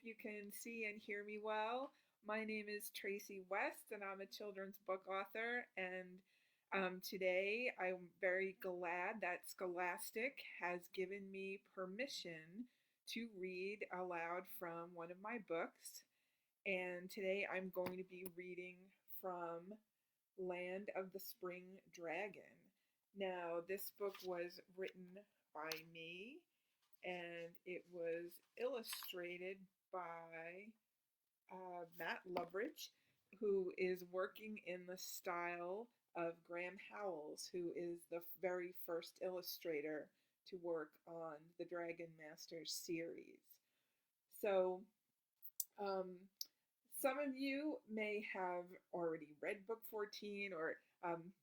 you can see and hear me well. My name is Tracey West, and I'm a children's book author. And today I'm very glad that Scholastic has given me permission to read aloud from one of my books. And today I'm going to be reading from Land of the Spring Dragon. Now, this book was written by me and it was illustrated by Matt Loveridge, who is working in the style of Graham Howells, who is the very first illustrator to work on the Dragon Masters series. So, um, some of you may have already read book 14, or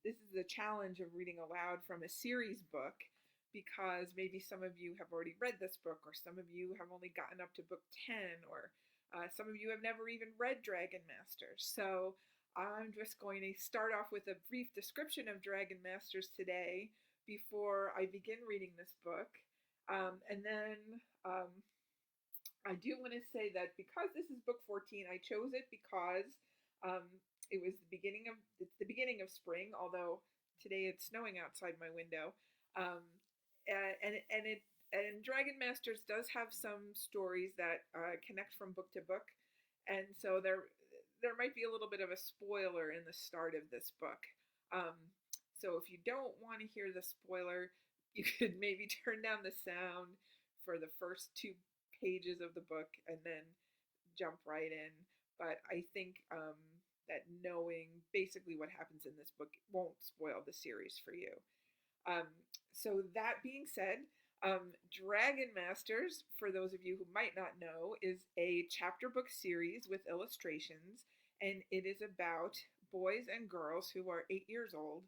this is the challenge of reading aloud from a series book because maybe some of you have already read this book, or some of you have only gotten up to book 10, or some of you have never even read Dragon Masters. So I'm just going to start off with a brief description of Dragon Masters today before I begin reading this book. And then I do want to say that because this is book 14, I chose it because um, it was it's the beginning of spring, although today it's snowing outside my window. Um, and Dragon Masters does have some stories that connect from book to book, and so there might be a little bit of a spoiler in the start of this book. Um, so if you don't want to hear the spoiler, you could maybe turn down the sound for the first two pages of the book and then jump right in. But I think that knowing basically what happens in this book won't spoil the series for you. So that being said, Dragon Masters, for those of you who might not know, is a chapter book series with illustrations, and it is about boys and girls who are 8 years old,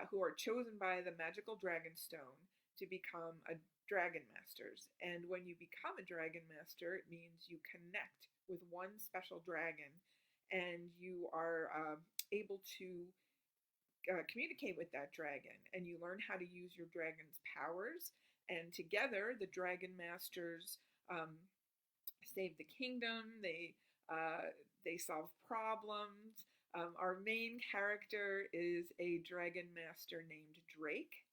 who are chosen by the magical dragon stone to become a dragon masters. And when you become a dragon master, it means you connect with one special dragon, and you are able to communicate with that dragon, and you learn how to use your dragon's powers. And together, the dragon masters save the kingdom. They solve problems. Our main character is a dragon master named Drake,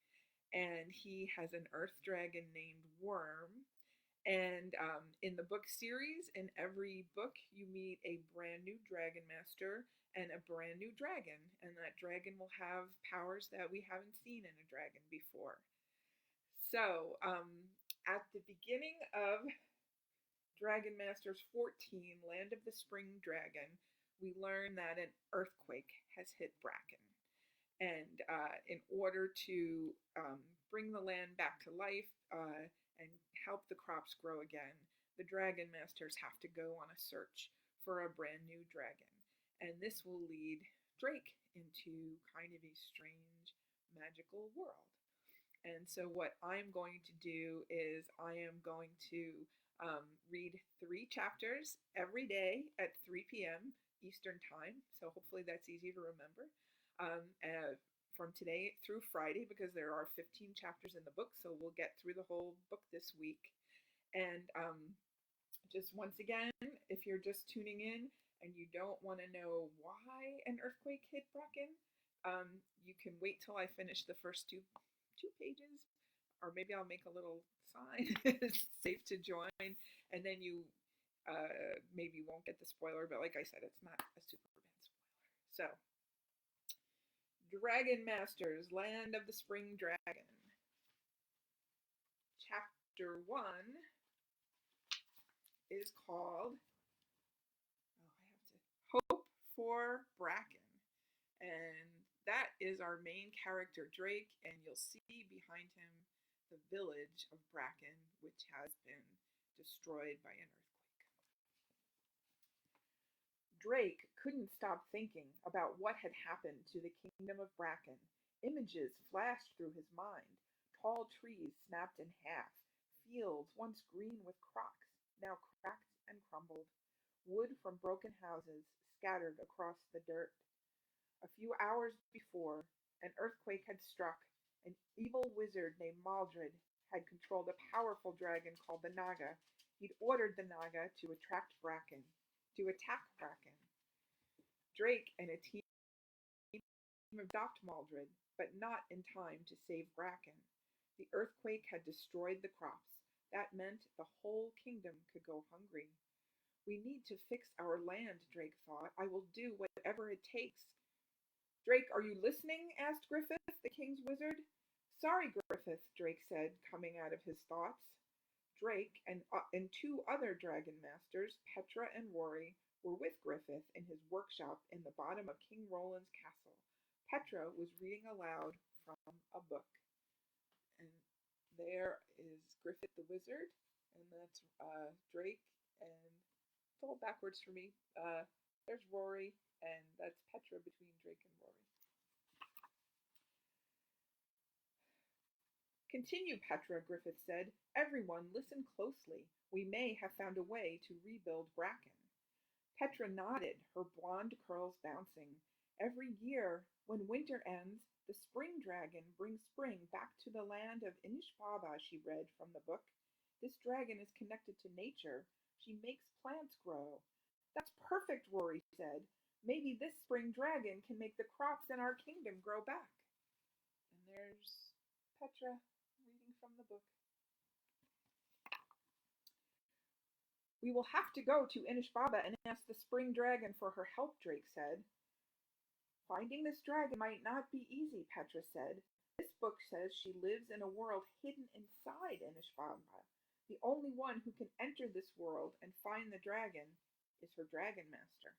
and he has an earth dragon named Worm. And in the book series, in every book, you meet a brand new dragon master and a brand new dragon. And that dragon will have powers that we haven't seen in a dragon before. So, at the beginning of Dragon Masters 14, Land of the Spring Dragon, we learn that an earthquake has hit Bracken. And in order to bring the land back to life and help the crops grow again, the Dragon Masters have to go on a search for a brand new dragon. And this will lead Drake into kind of a strange magical world. And so, what I'm going to do is I am going to read 3 chapters every day at 3 p.m. Eastern Time. So, hopefully, that's easy to remember. From today through Friday, because there are 15 chapters in the book, so we'll get through the whole book this week. And just once again, if you're just tuning in and you don't want to know why an earthquake hit Bracken, you can wait till I finish the first two pages, or maybe I'll make a little sign, it's safe to join, and then you maybe won't get the spoiler, but like I said, it's not a super bad spoiler. So, Dragon Masters, Land of the Spring Dragon. Chapter 1 is called Hope for Bracken. And that is our main character, Drake, and you'll see behind him the village of Bracken, which has been destroyed by an earthquake. Drake couldn't stop thinking about what had happened to the kingdom of Bracken. Images flashed through his mind. Tall trees snapped in half, fields once green with crops, now cracked and crumbled, wood from broken houses scattered across the dirt. A few hours before, an earthquake had struck. An evil wizard named Maldred had controlled a powerful dragon called the Naga. He'd ordered the Naga to attack Bracken. Drake and a team stopped Maldred, but not in time to save Bracken. The earthquake had destroyed the crops. That meant the whole kingdom could go hungry. We need to fix our land, Drake thought. I will do whatever it takes. Drake, are you listening? Asked Griffith, the king's wizard. Sorry, Griffith, Drake said, coming out of his thoughts. Drake and two other dragon masters, Petra and Rory, were with Griffith in his workshop in the bottom of King Roland's castle. Petra was reading aloud from a book. And there is Griffith the wizard, and that's Drake, and it's all backwards for me. There's Rory, and that's Petra between Drake and Rory. Continue, Petra, Griffith said. Everyone, listen closely. We may have found a way to rebuild Bracken. Petra nodded, her blonde curls bouncing. Every year, when winter ends, the spring dragon brings spring back to the land of Inishbaba, she read from the book. This dragon is connected to nature. She makes plants grow. That's perfect, Rory said. Maybe this spring dragon can make the crops in our kingdom grow back. And there's Petra reading from the book. We will have to go to Inishbaba and ask the spring dragon for her help, Drake said. Finding this dragon might not be easy, Petra said. This book says she lives in a world hidden inside Inishbaba. The only one who can enter this world and find the dragon is her dragon master.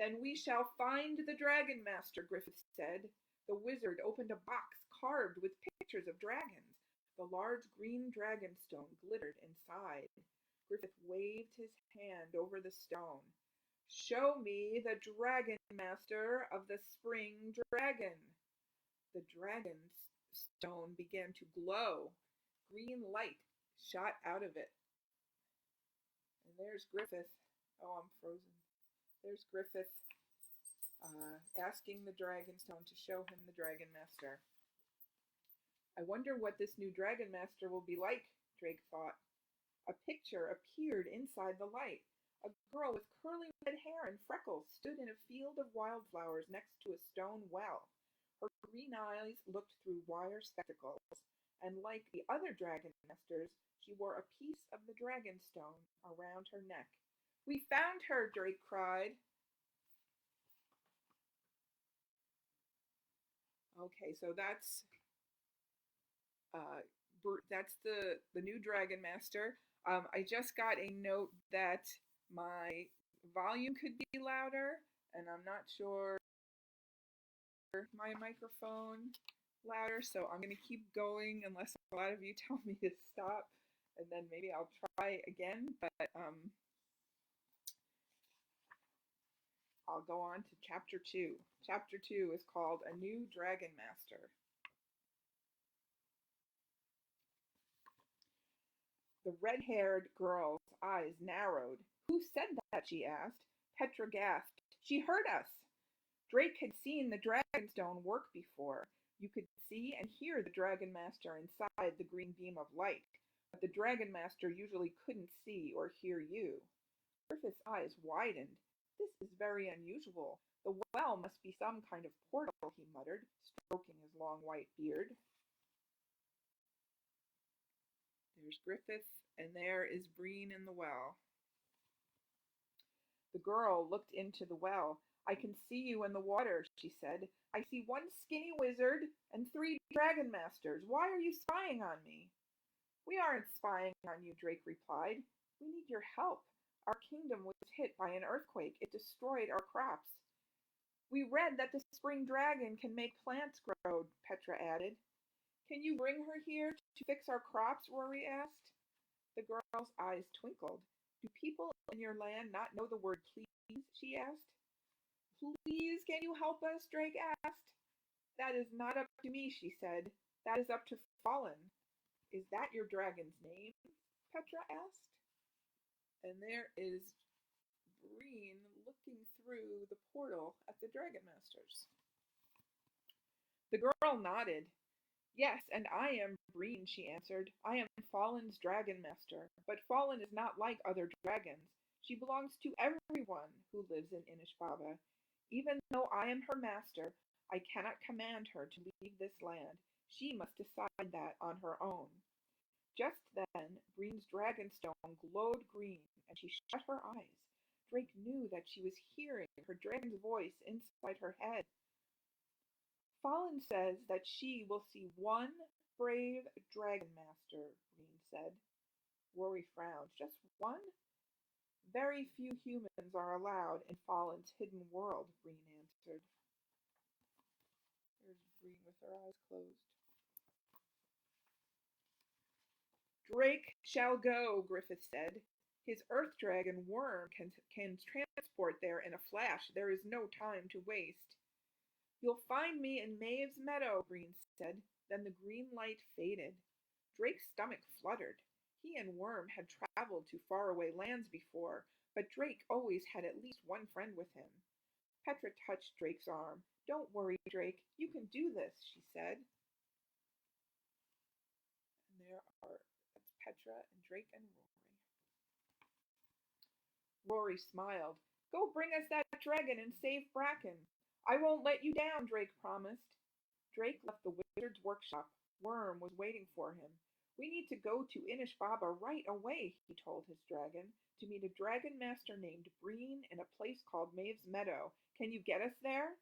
Then we shall find the dragon master, Griffith said. The wizard opened a box carved with pictures of dragons. The large green dragon stone glittered inside. Griffith waved his hand over the stone. Show me the dragon master of the spring dragon. The dragon stone began to glow. Green light shot out of it. And there's Griffith. Oh, I'm frozen. There's Griffith asking the dragon stone to show him the dragon master. I wonder what this new dragon master will be like, Drake thought. A picture appeared inside the light. A girl with curly red hair and freckles stood in a field of wildflowers next to a stone well. Her green eyes looked through wire spectacles, and like the other dragon masters, she wore a piece of the dragon stone around her neck. We found her, Drake cried. Okay, so that's the new dragon master. I just got a note that my volume could be louder, and I'm not sure my microphone louder, so I'm going to keep going unless a lot of you tell me to stop, and then maybe I'll try again, but I'll go on to Chapter 2. Chapter 2 is called A New Dragon Master. The red-haired girl's eyes narrowed. Who said that? She asked. Petra gasped. She heard us. Drake had seen the Dragonstone work before. You could see and hear the Dragon Master inside the green beam of light, but the Dragon Master usually couldn't see or hear you. Griffith's eyes widened. This is very unusual. The well must be some kind of portal, he muttered, stroking his long white beard. There's Griffith, and there is Breen in the well. The girl looked into the well. I can see you in the water, she said. I see one skinny wizard and 3 dragon masters. Why are you spying on me? We aren't spying on you, Drake replied. We need your help. Our kingdom was hit by an earthquake. It destroyed our crops. We read that the spring dragon can make plants grow, Petra added. Can you bring her here to fix our crops? Rory asked. The girl's eyes twinkled. Do people in your land not know the word please? She asked. Please, can you help us? Drake asked. That is not up to me, she said. That is up to Fallen. Is that your dragon's name? Petra asked. And there is Breen looking through the portal at the Dragon Masters. The girl nodded. Yes, and I am Breen, she answered. I am Fallen's dragon master, but Fallen is not like other dragons. She belongs to everyone who lives in Inishbaba. Even though I am her master, I cannot command her to leave this land. She must decide that on her own. Just then, Breen's dragonstone glowed green, and she shut her eyes. Drake knew that she was hearing her dragon's voice inside her head. Fallen says that she will see one brave dragon master, Breen said. Rory frowned. Just one? Very few humans are allowed in Fallen's hidden world, Breen answered. There's Breen with her eyes closed. Drake shall go, Griffith said. His earth dragon Worm can transport there in a flash. There is no time to waste. You'll find me in Maeve's meadow, Breen said. Then the green light faded. Drake's stomach fluttered. He and Worm had traveled to faraway lands before, but Drake always had at least one friend with him. Petra touched Drake's arm. Don't worry, Drake. You can do this, she said. And that's Petra and Drake and Rory. Rory smiled. Go bring us that dragon and save Bracken. I won't let you down, Drake promised. Drake left the wizard's workshop. Worm was waiting for him. We need to go to Inishbaba right away, he told his dragon, to meet a dragon master named Breen in a place called Maeve's Meadow. Can you get us there?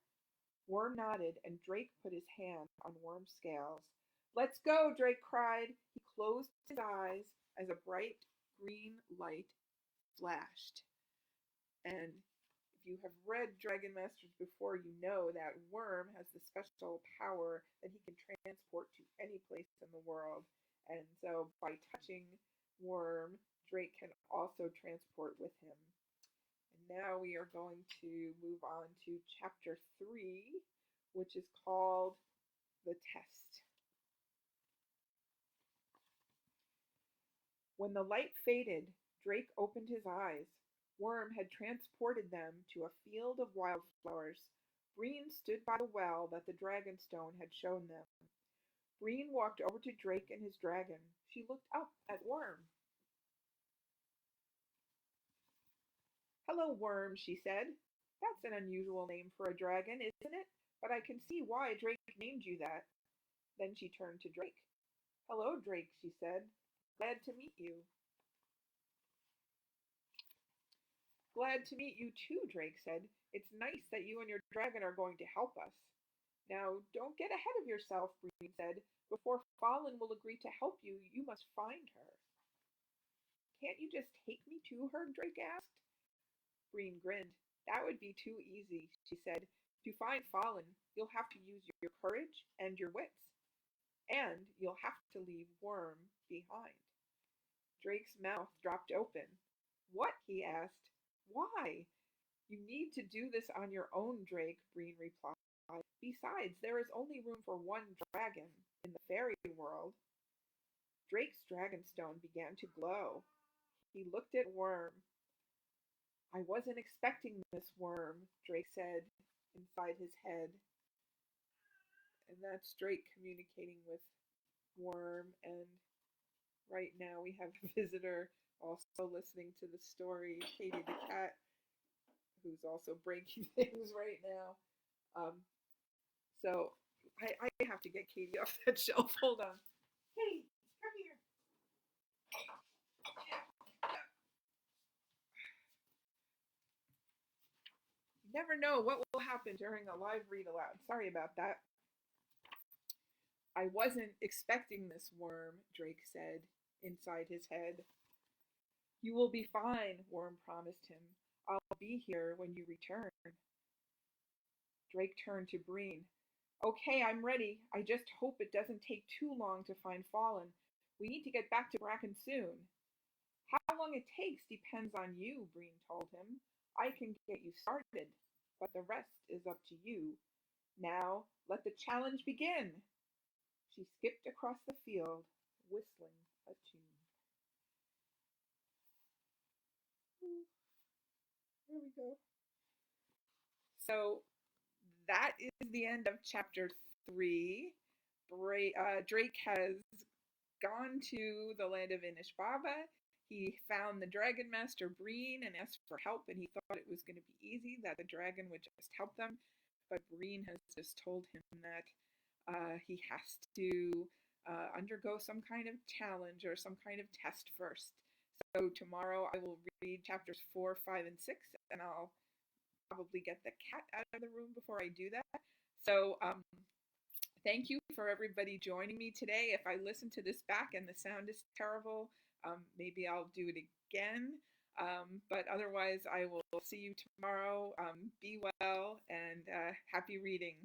Worm nodded, and Drake put his hand on Worm's scales. Let's go, Drake cried. He closed his eyes as a bright green light flashed. And if you have read Dragon Masters before, you know that Worm has the special power that he can transport to any place in the world. And so by touching Worm, Drake can also transport with him. And now we are going to move on to chapter 3, which is called The Test. When the light faded, Drake opened his eyes. Worm had transported them to a field of wildflowers. Breen stood by the well that the dragonstone had shown them. Breen walked over to Drake and his dragon. She looked up at Worm. Hello, Worm, she said. That's an unusual name for a dragon, isn't it? But I can see why Drake named you that. Then she turned to Drake. Hello, Drake, she said. Glad to meet you. Glad to meet you too, Drake said. It's nice that you and your dragon are going to help us. Now, don't get ahead of yourself, Breen said. Before Fallen will agree to help you, you must find her. Can't you just take me to her? Drake asked. Breen grinned. That would be too easy, she said. To find Fallen, you'll have to use your courage and your wits. And you'll have to leave Worm behind. Drake's mouth dropped open. What? He asked. Why? You need to do this on your own, Drake, Breen replied. Besides, there is only room for one dragon in the fairy world. Drake's dragonstone began to glow. He looked at Worm. I wasn't expecting this, Worm, Drake said inside his head. And that's Drake communicating with Worm. And right now we have a visitor also listening to the story, Katie the cat, who's also breaking things right now. So I have to get Katie off that shelf. Hold on. Katie, come here. You never know what will happen during a live read aloud. Sorry about that. I wasn't expecting this, Worm, Drake said inside his head. You will be fine, Worm promised him. I'll be here when you return. Drake turned to Breen. Okay, I'm ready. I just hope it doesn't take too long to find Fallen. We need to get back to Bracken soon. How long it takes depends on you, Breen told him. I can get you started, but the rest is up to you. Now, let the challenge begin. She skipped across the field, whistling a tune. There we go. So that is the end of chapter 3. Drake has gone to the land of Inishbaba. He found the Dragon Master Breen and asked for help, and he thought it was going to be easy, that the dragon would just help them. But Breen has just told him that he has to undergo some kind of challenge or some kind of test first. So tomorrow I will read chapters 4, 5, and 6, and I'll probably get the cat out of the room before I do that. So thank you for everybody joining me today. If I listen to this back and the sound is terrible, maybe I'll do it again. But otherwise, I will see you tomorrow. Be well and happy reading.